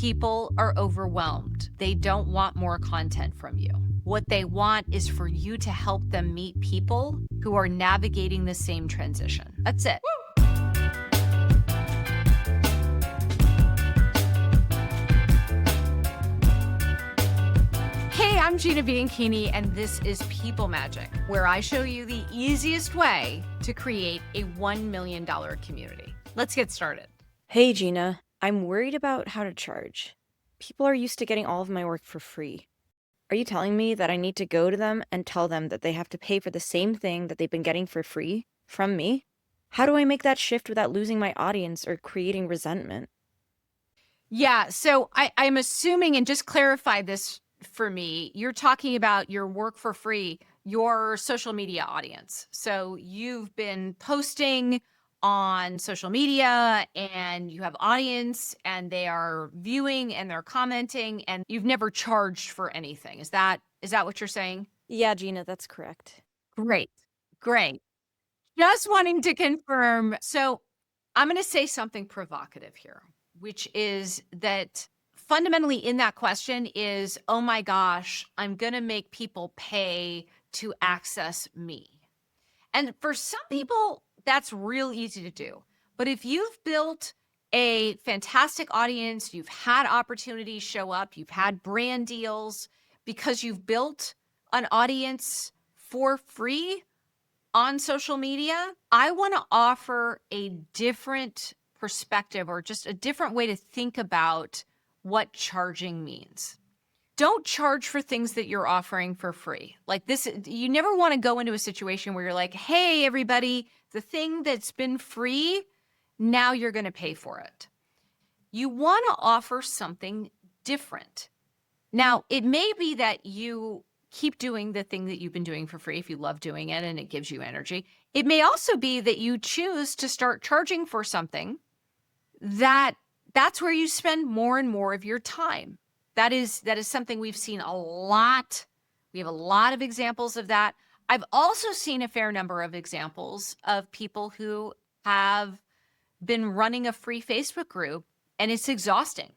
People are overwhelmed. They don't want more content from you. What they want is for you to help them meet people who are navigating the same transition. That's it. Hey, I'm Gina Bianchini, and this is People Magic, where I show you the easiest way to create a $1 million community. Let's get started. Hey, Gina. I'm worried about how to charge. People are used to getting all of my work for free. Are you telling me that I need to go to them and tell them that they have to pay for the same thing that they've been getting for free from me? How do I make that shift without losing my audience or creating resentment? Yeah, so I'm assuming, and just clarify this for me, you're talking about your work for free, your social media audience. So you've been posting on social media and you have audience and they are viewing and they're commenting and you've never charged for anything. Is that what you're saying? Yeah, Gina, that's correct. Great. Great. Just wanting to confirm. So I'm going to say something provocative here, which is that fundamentally in that question is, oh my gosh, I'm going to make people pay to access me. And for some people, that's real easy to do. But if you've built a fantastic audience, you've had opportunities show up, you've had brand deals because you've built an audience for free on social media, I want to offer a different perspective or just a different way to think about what charging means. Don't charge for things that you're offering for free. Like this, you never want to go into a situation where you're like, hey, everybody, the thing that's been free, now you're going to pay for it. You want to offer something different. Now, it may be that you keep doing the thing that you've been doing for free if you love doing it and it gives you energy. It may also be that you choose to start charging for something that's where you spend more and more of your time. That is something we've seen a lot. We have a lot of examples of that. I've also seen a fair number of examples of people who have been running a free Facebook group and it's exhausting.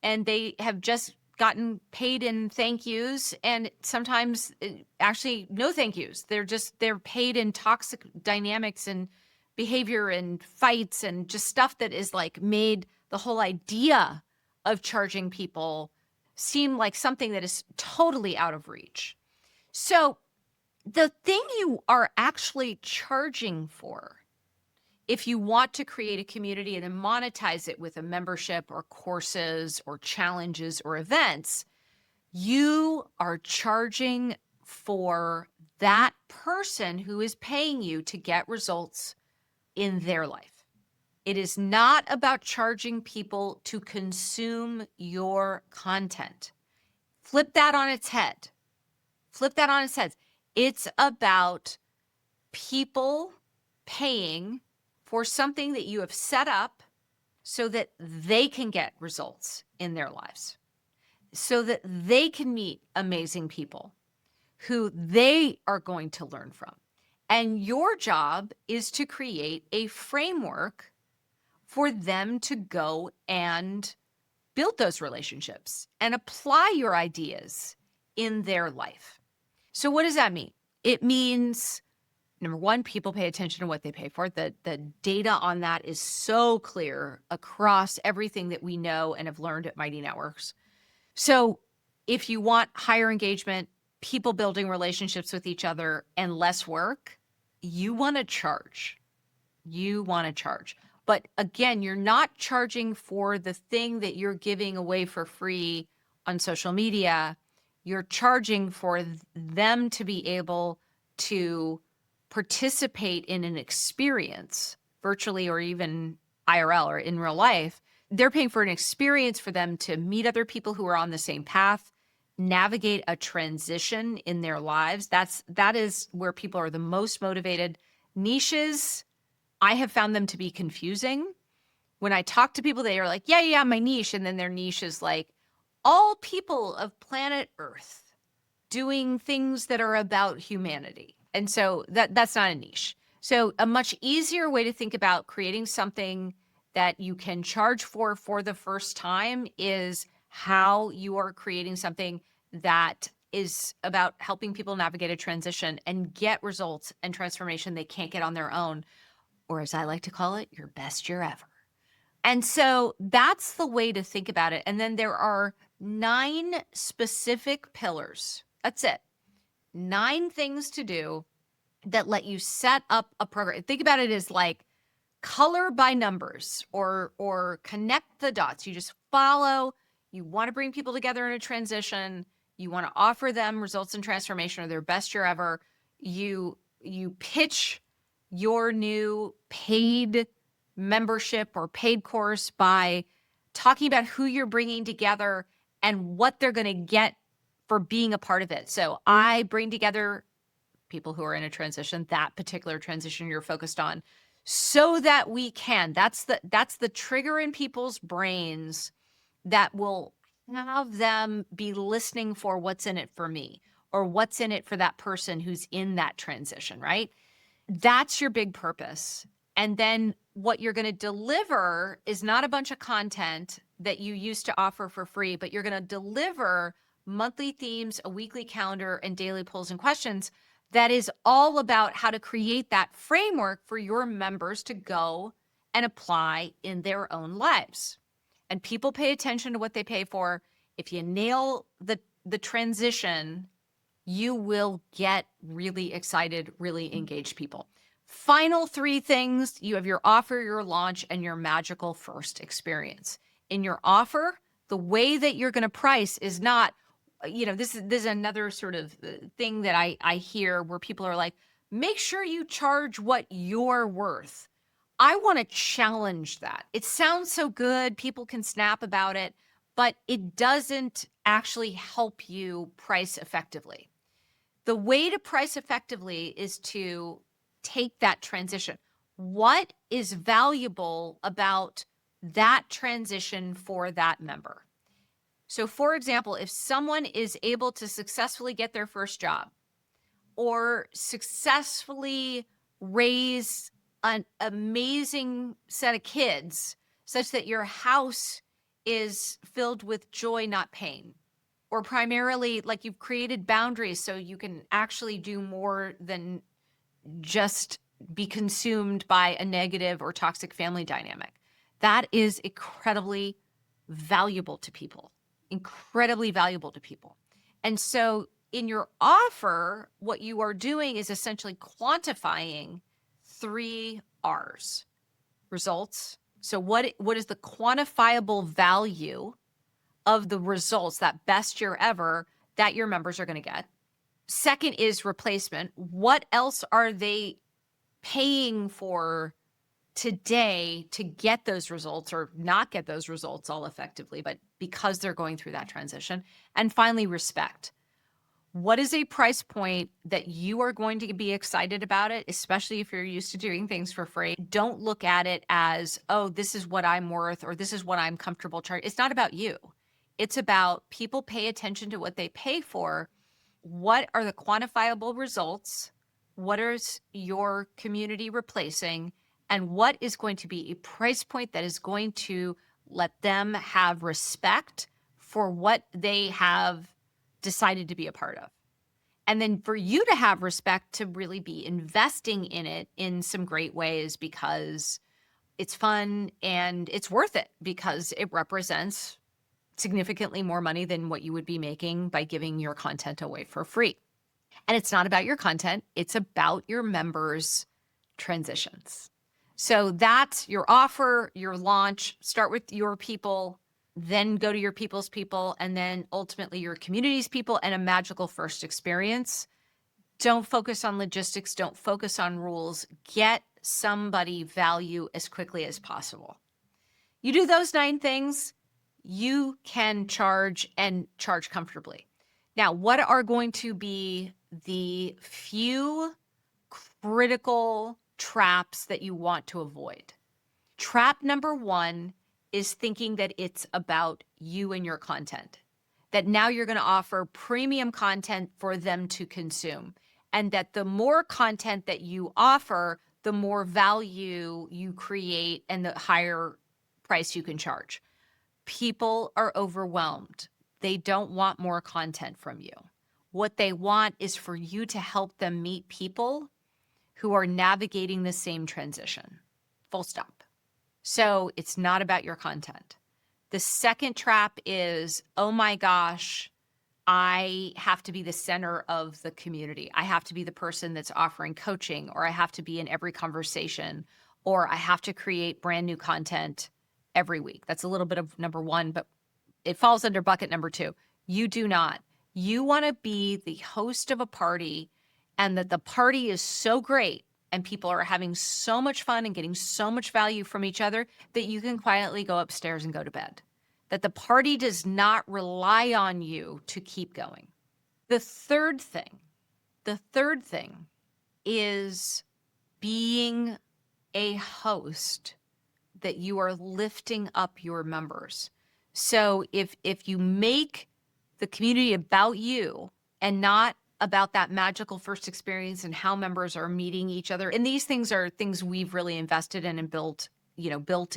And they have just gotten paid in thank yous and sometimes actually no thank yous. They're paid in toxic dynamics and behavior and fights and just stuff that is like made the whole idea of charging people seem like something that is totally out of reach. So the thing you are actually charging for, if you want to create a community and then monetize it with a membership or courses or challenges or events, you are charging for that person who is paying you to get results in their life. It is not about charging people to consume your content. Flip that on its head. Flip that on its head. It's about people paying for something that you have set up so that they can get results in their lives, so that they can meet amazing people who they are going to learn from. And your job is to create a framework for them to go and build those relationships and apply your ideas in their life. So what does that mean? It means, number one, people pay attention to what they pay for. The data on that is so clear across everything that we know and have learned at Mighty Networks. So if you want higher engagement, people building relationships with each other, and less work, you want to charge. You want to charge. But again, you're not charging for the thing that you're giving away for free on social media. You're charging for them to be able to participate in an experience, virtually or even IRL or in real life. They're paying for an experience for them to meet other people who are on the same path, navigate a transition in their lives. That is where people are the most motivated. Niches, I have found them to be confusing. When I talk to people, they are like, yeah, my niche. And then their niche is like, all people of planet Earth doing things that are about humanity. And so that's not a niche. So a much easier way to think about creating something that you can charge for the first time is how you are creating something that is about helping people navigate a transition and get results and transformation they can't get on their own, or as I like to call it, your best year ever. And so that's the way to think about it. And then there are 9 specific pillars. That's it. 9 things to do that let you set up a program. Think about it as like color by numbers or connect the dots. You just follow, you want to bring people together in a transition, you want to offer them results and transformation or their best year ever. You pitch your new paid membership or paid course by talking about who you're bringing together and what they're going to get for being a part of it. So I bring together people who are in a transition, that particular transition you're focused on, so that we can. That's the trigger in people's brains that will have them be listening for what's in it for me or what's in it for that person who's in that transition, right? That's your big purpose. And then what you're going to deliver is not a bunch of content that you used to offer for free, but you're going to deliver monthly themes, a weekly calendar, and daily polls and questions that is all about how to create that framework for your members to go and apply in their own lives. And people pay attention to what they pay for. If you nail the transition, you will get really excited, really engaged people. Final 3 things, you have your offer, your launch, and your magical first experience. In your offer, the way that you're going to price is not, this is another sort of thing that I hear where people are like, make sure you charge what you're worth. I want to challenge that. It sounds so good. People can snap about it, but it doesn't actually help you price effectively. The way to price effectively is to take that transition. What is valuable about that transition for that member? So, for example, if someone is able to successfully get their first job or successfully raise an amazing set of kids such that your house is filled with joy, not pain, or primarily like you've created boundaries so you can actually do more than just be consumed by a negative or toxic family dynamic. That is incredibly valuable to people, incredibly valuable to people. And so in your offer, what you are doing is essentially quantifying 3 R's. Results. So what is the quantifiable value of the results, that best year ever, that your members are going to get? Second is replacement. What else are they paying for today to get those results or not get those results all effectively, but because they're going through that transition? And finally, respect. What is a price point that you are going to be excited about it, especially if you're used to doing things for free? Don't look at it as, oh, this is what I'm worth or this is what I'm comfortable charging. It's not about you. It's about people pay attention to what they pay for. What are the quantifiable results? What is your community replacing? And what is going to be a price point that is going to let them have respect for what they have decided to be a part of? And then for you to have respect to really be investing in it in some great ways because it's fun and it's worth it because it represents significantly more money than what you would be making by giving your content away for free. And it's not about your content, it's about your members' transitions. So that's your offer, your launch. Start with your people, then go to your people's people, and then ultimately your community's people and a magical first experience. Don't focus on logistics, don't focus on rules. Get somebody value as quickly as possible. You do those 9 things, you can charge and charge comfortably. Now, what are going to be the few critical traps that you want to avoid? Trap number 1 is thinking that it's about you and your content, that now you're going to offer premium content for them to consume, and that the more content that you offer, the more value you create and the higher price you can charge. People are overwhelmed. They don't want more content from you. What they want is for you to help them meet people who are navigating the same transition. Full stop. So it's not about your content. The second trap is, oh my gosh, I have to be the center of the community. I have to be the person that's offering coaching, or I have to be in every conversation, or I have to create brand new content every week. That's a little bit of number one, but it falls under bucket number two. You do not. You want to be the host of a party, and that the party is so great and people are having so much fun and getting so much value from each other that you can quietly go upstairs and go to bed. That the party does not rely on you to keep going. The third thing is being a host that you are lifting up your members. So if you make the community about you and not about that magical first experience and how members are meeting each other, and these things are things we've really invested in and built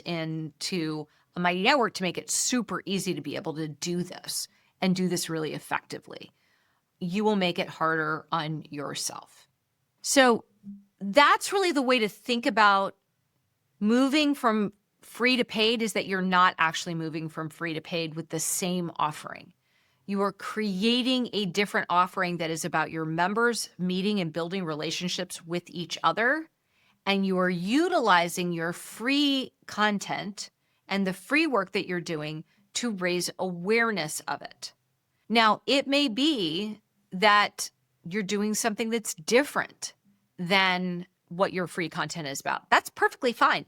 into a Mighty Network to make it super easy to be able to do this and do this really effectively. You will make it harder on yourself. So that's really the way to think about moving from free to paid, is that you're not actually moving from free to paid with the same offering. You are creating a different offering that is about your members meeting and building relationships with each other. And you are utilizing your free content and the free work that you're doing to raise awareness of it. Now, it may be that you're doing something that's different than what your free content is about. That's perfectly fine.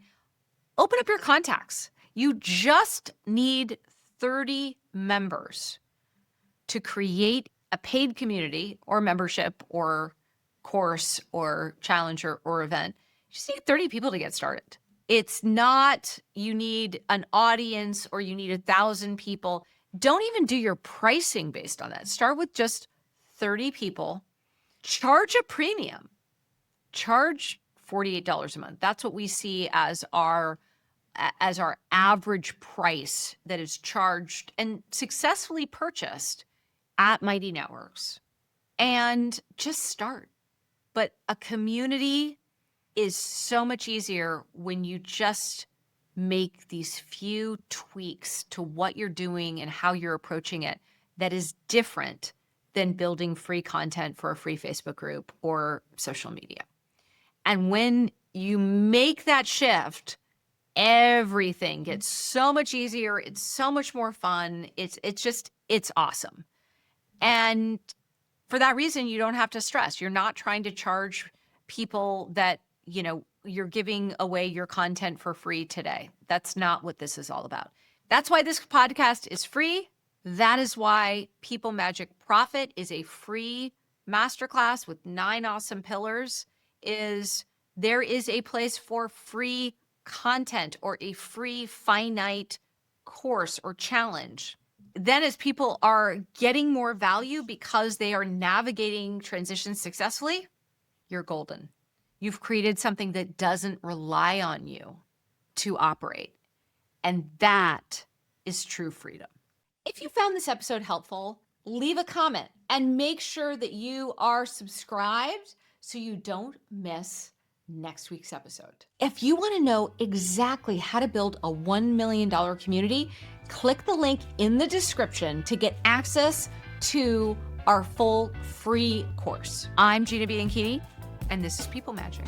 Open up your contacts. You just need 30 members to create a paid community or membership or course or challenge or event. You just need 30 people to get started. It's not you need an audience or you need 1,000 people. Don't even do your pricing based on that. Start with just 30 people. Charge a premium. Charge $48 a month. That's what we see as our average price that is charged and successfully purchased at Mighty Networks. And just start. But a community is so much easier when you just make these few tweaks to what you're doing and how you're approaching it that is different than building free content for a free Facebook group or social media. And when you make that shift, everything gets so much easier. It's so much more fun. It's awesome. And for that reason, you don't have to stress. You're not trying to charge people that, you're giving away your content for free today. That's not what this is all about. That's why this podcast is free. That is why People Magic Profit is a free masterclass with 9 awesome pillars. There is a place for free content or a free finite course or challenge. Then as people are getting more value because they are navigating transitions successfully, you're golden. You've created something that doesn't rely on you to operate. And that is true freedom. If you found this episode helpful, leave a comment and make sure that you are subscribed so you don't miss next week's episode. If you want to know exactly how to build a $1 million community, click the link in the description to get access to our full free course. I'm Gina Bianchini, and this is People Magic.